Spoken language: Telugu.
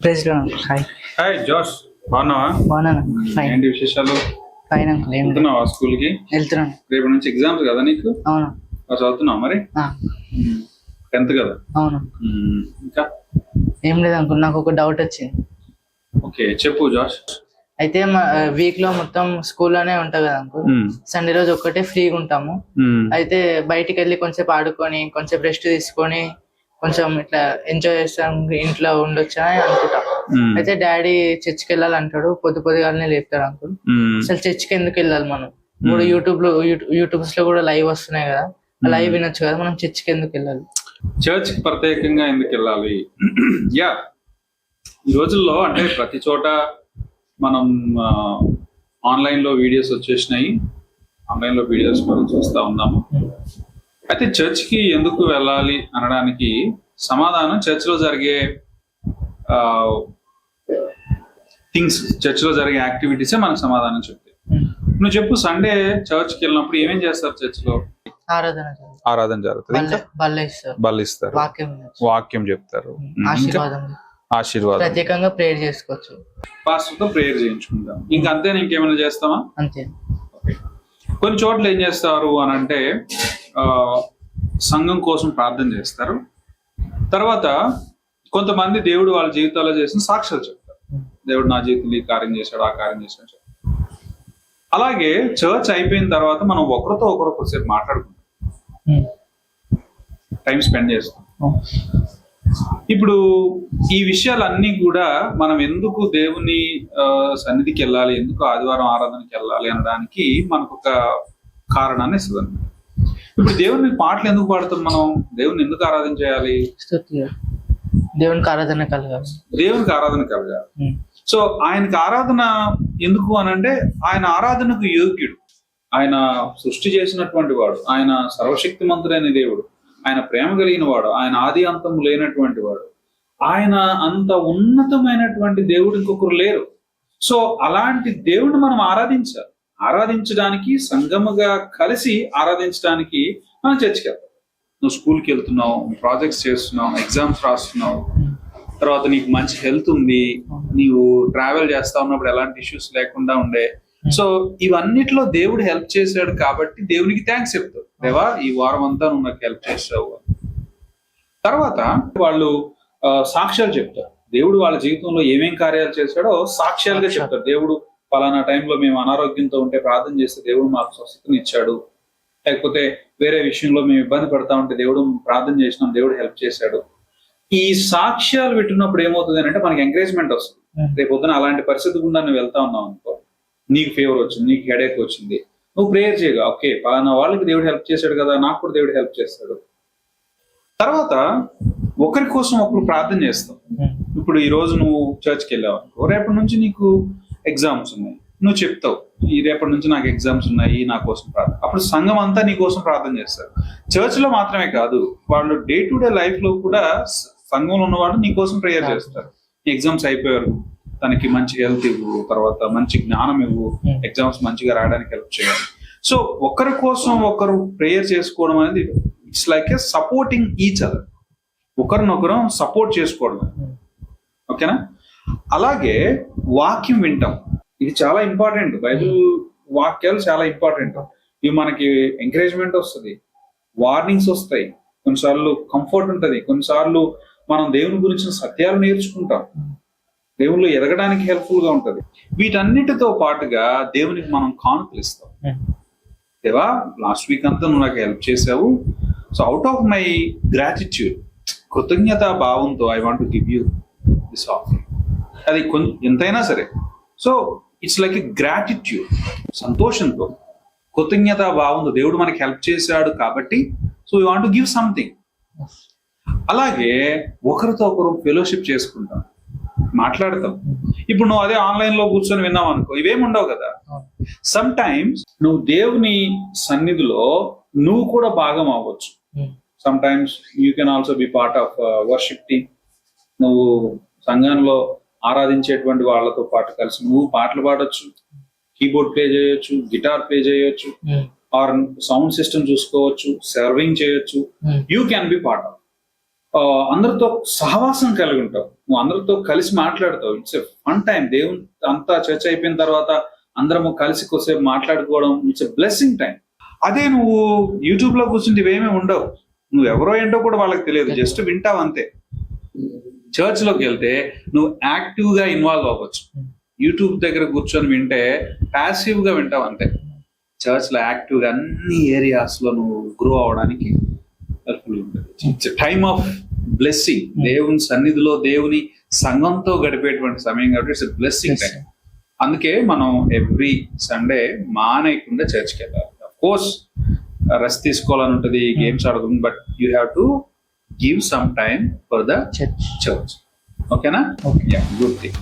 ప్రెసిడెంట్ హాయ్ హాయ్ జోష్, బాగున్నావా? బాగున్నాను ఫైన్ ఏంటి విశేషాలు? ఫైన్ అంకుల్ ఏం లేదు. వెళ్తున్నావా స్కూల్ కి? వెళ్తున్నాను. రేపు నుంచి ఎగ్జామ్స్ కదా నీకు? అవును. చదువుతున్నావు మరి? 10th కదా? అవును. ఇంకా ఏం లేదు అంకుల్, నాకు ఒక డౌట్ వచ్చింది. ఓకే చెప్పు జోష్. అయితే మా వీక్ లో మొత్తం స్కూల్లోనే ఉంటా కదా అంకుల్. సండే రోజు ఒక్కటే ఫ్రీగా ఉంటాము. అయితే బయటికి వెళ్ళి కొంచెం ఆడుకొని కొంచెం రెస్ట్ తీసుకొని కొంచెం ఇట్లా ఎంజాయ్ చేస్తాం, ఇంట్లో ఉండొచ్చు అని అనుకుంటాం. అయితే డాడీ చర్చికి వెళ్ళాలంటాడు, పొద్దుగానే లేపుతాడు అంకుల్. అసలు చర్చికి ఎందుకు వెళ్ళాలి మనం? ఇప్పుడు యూట్యూబ్స్ లో కూడా లైవ్ వస్తున్నాయి కదా, లైవ్ వినొచ్చు కదా, మనం చర్చికి ఎందుకు వెళ్ళాలి? చర్చ్ ప్రత్యేకంగా ఎందుకు వెళ్ళాలి? యా, ఈ రోజుల్లో అంటే ప్రతి చోట మనం ఆన్లైన్ లో వీడియోస్ వచ్చేసినాయి, ఆన్లైన్ లో వీడియోస్ మనం చూస్తా ఉన్నాము. అయితే చర్చ్ కి ఎందుకు వెళ్ళాలి అనడానికి సమాధానం చర్చ్ లో జరిగే థింగ్స్, చర్చ్ లో జరిగే యాక్టివిటీసే మనకు సమాధానం చెప్తాయి. నువ్వు చెప్పు, సండే చర్చ్ కి వెళ్ళినప్పుడు ఏమేం చేస్తారు? చర్చ్ లో ఆరాధన జరుగుతుంది, బల్ల ఇస్తారు, వాక్యం చెప్తారు, ఆశీర్వాదం, ప్రత్యేకంగా ప్రేయర్ చేసుకోవచ్చు, పాస్టర్ తో ప్రేయర్ చేయించుకుంటాం. ఇంకా అంతే, ఇంకేమైనా చేస్తామా? అంతే. కొన్ని చోట్ల ఏం చేస్తారు అని అంటే సంఘం కోసం ప్రార్థన చేస్తారు. తర్వాత కొంతమంది దేవుడు వాళ్ళ జీవితాల్లో చేసిన సాక్ష్యాలు చెప్తారు. దేవుడు నా జీవితంలో ఈ కార్యం చేశాడు, ఆ కార్యం చేశాడు. అలాగే చర్చ్ అయిపోయిన తర్వాత మనం ఒకరితో ఒకరు కొద్దిసేపు మాట్లాడుకుంటాం, టైం స్పెండ్ చేస్తాం. ఇప్పుడు ఈ విషయాలన్నీ కూడా మనం ఎందుకు దేవుని సన్నిధికి వెళ్ళాలి, ఎందుకు ఆదివారం ఆరాధనకి వెళ్ళాలి అనడానికి మనకు ఒక కారణాన్ని ఇస్తుంది. ఇప్పుడు దేవుని పాటలు ఎందుకు పాడుతాం? మనం దేవుని ఎందుకు ఆరాధన చేయాలి? దేవునికి ఆరాధన కలగాలి, దేవునికి ఆరాధన కలగాలి. సో ఆయనకి ఆరాధన ఎందుకు అని అంటే ఆయన ఆరాధనకు యోగ్యుడు, ఆయన సృష్టి చేసినటువంటి వాడు, ఆయన సర్వశక్తిమంతుడైన దేవుడు, ఆయన ప్రేమ కలిగిన వాడు, ఆయన ఆది అంతం లేనటువంటి వాడు, ఆయన అంత ఉన్నతమైనటువంటి దేవుడు ఇంకొకరు లేరు. సో అలాంటి దేవుడిని మనం ఆరాధించాలి. ఆరాధించడానికి సంగముగా కలిసి ఆరాధించడానికి మనం చర్చికి వెళ్తాం. నువ్వు స్కూల్కి వెళ్తున్నావు, ప్రాజెక్ట్స్ చేస్తున్నావు, ఎగ్జామ్స్ రాస్తున్నావు, తర్వాత నీకు మంచి హెల్త్ ఉంది, నీవు ట్రావెల్ చేస్తా ఉన్నప్పుడు ఎలాంటి ఇష్యూస్ లేకుండా ఉండే. సో ఇవన్నిట్లో దేవుడు హెల్ప్ చేశాడు కాబట్టి దేవునికి థ్యాంక్స్ చెప్తావు. దేవా, ఈ వారం అంతా నువ్వు నాకు హెల్ప్ చేసావు. తర్వాత వాళ్ళు సాక్ష్యాలు చెప్తారు. దేవుడు వాళ్ళ జీవితంలో ఏమేం కార్యాలు చేశాడో సాక్ష్యాలుగా చెప్తారు. దేవుడు పలానా టైంలో మేము అనారోగ్యంతో ఉంటే ప్రార్థన చేస్తే దేవుడు మాకు స్వస్థతని ఇచ్చాడు, లేకపోతే వేరే విషయంలో మేము ఇబ్బంది పడతా ఉంటే దేవుడు ప్రార్థన చేసినాం, దేవుడు హెల్ప్ చేశాడు. ఈ సాక్ష్యాలు పెట్టుకున్నప్పుడు ఏమవుతుంది అంటే మనకి ఎంకరేజ్మెంట్ వస్తుంది. రేపు పొద్దున అలాంటి పరిస్థితి గుండా నువ్వు వెళ్తా ఉన్నావు అనుకో, నీకు ఫీవర్ వచ్చింది, నీకు హెడేక్ వచ్చింది, నువ్వు ప్రేయర్ చేయగా, ఓకే పలానా వాళ్ళకి దేవుడు హెల్ప్ చేశాడు కదా, నాకు కూడా దేవుడు హెల్ప్ చేస్తాడు. తర్వాత ఒకరి కోసం ఒకరు ప్రార్థన చేస్తాం. ఇప్పుడు ఈ రోజు నువ్వు చర్చ్కి వెళ్ళావు అనుకో, రేపటి నుంచి నీకు ఎగ్జామ్స్ ఉన్నాయి, నువ్వు చెప్తావు ఈ రేపటి నుంచి నాకు ఎగ్జామ్స్ ఉన్నాయి, నా కోసం ప్రార్థన. అప్పుడు సంఘం అంతా నీ కోసం ప్రార్థన చేస్తారు. చర్చ్ లో మాత్రమే కాదు, వాళ్ళు డే టు డే లైఫ్ లో కూడా సంఘంలో ఉన్నవాళ్ళు నీ కోసం ప్రేయర్ చేస్తారు. ఎగ్జామ్స్ అయిపోయారు, తనకి మంచి హెల్త్ ఇవ్వు, తర్వాత మంచి జ్ఞానం ఇవ్వు, ఎగ్జామ్స్ మంచిగా రాయడానికి హెల్ప్ చేయాలి. సో ఒకరి కోసం ఒకరు ప్రేయర్ చేసుకోవడం అనేది it's like A supporting each other, ఒకరినొకరు సపోర్ట్ చేసుకోవడం. ఓకేనా? అలాగే వాక్యం వింటాం, ఇది చాలా ఇంపార్టెంట్. బైబిల్ వాక్యాలు చాలా ఇంపార్టెంట్. ఇవి మనకి ఎంకరేజ్మెంట్ వస్తుంది, వార్నింగ్స్ వస్తాయి, కొన్నిసార్లు కంఫర్ట్ ఉంటుంది, కొన్నిసార్లు మనం దేవుని గురించిన సత్యాలు నేర్చుకుంటాం, దేవుళ్ళు ఎదగడానికి హెల్ప్ఫుల్ గా ఉంటది. వీటన్నిటితో పాటుగా దేవునికి మనం కానుకలు ఇస్తాం. దేవా, లాస్ట్ వీక్ అంతా నువ్వు నాకు హెల్ప్ చేసావు, so out of my gratitude, కృతజ్ఞత భావంతో I want to give you this offer. అది ఎంతైనా సరే. So it's like a gratitude, సంతోషంతో, కృతజ్ఞత భావంతో దేవుడు మనకి హెల్ప్ చేశాడు కాబట్టి so we want to give something. అలాగే ఒకరితో ఒకరు ఫెలోషిప్ చేసుకుంటాం, మాట్లాడతాం. ఇప్పుడు నువ్వు అదే ఆన్లైన్ లో కూర్చొని విన్నావు అనుకో, ఇవేమి ఉండవు కదా. సమ్ టైమ్స్ నువ్వు దేవుని సన్నిధిలో నువ్వు కూడా భాగం అవ్వచ్చు. Some times you can also be part of worship team. నువ్వు సంఘంలో ఆరాధించేటువంటి వాళ్ళతో పాటు కలిసి నువ్వు పాటలు పాడొచ్చు, కీబోర్డ్ ప్లే చేయొచ్చు, గిటార్ ప్లే చేయొచ్చు, ఆర్ సౌండ్ సిస్టమ్ చూసుకోవచ్చు, సర్వింగ్ చేయొచ్చు. You can be part of. అందరితో సహవాసం కలిగి ఉంటావు, నువ్వు అందరితో కలిసి మాట్లాడతావు. It's a fun time. దేవుని అంతా చర్చ అయిపోయిన తర్వాత అందరము కలిసి కొద్దిసేపు మాట్లాడుకోవడం, ఇట్స్ ఎ బ్లెస్సింగ్ టైం. అదే నువ్వు యూట్యూబ్ లో కూర్చుంటే ఇవేమీ ఉండవు, నువ్వు ఎవరో ఏంటో కూడా వాళ్ళకి తెలియదు, జస్ట్ వింటావు అంతే. చర్చ్ లోకి వెళ్తే నువ్వు యాక్టివ్ గా ఇన్వాల్వ్ అవ్వచ్చు. యూట్యూబ్ దగ్గర కూర్చొని వింటే ప్యాసివ్ గా వింటావు అంతే. చర్చ్ లో యాక్టివ్ గా అన్ని ఏరియాస్ లో నువ్వు గ్రో అవడానికి హెల్ప్ఫుల్ ఉంటుంది. It's time of blessing. దేవుని సన్నిధిలో దేవుని సంఘంతో గడిపేటువంటి సమయం కాబట్టి ఇట్స్ బ్లెస్సింగ్ టైం. అందుకే మనం ఎవ్రీ సండే మానేయకుండా చర్చ్కి వెళ్ళాలి. అఫ్ కోర్స్ రెస్ట్ తీసుకోవాలని ఉంటుంది, గేమ్స్ ఆడుతుంది, but you have to give some time for the church. ఓకేనా? Good thing.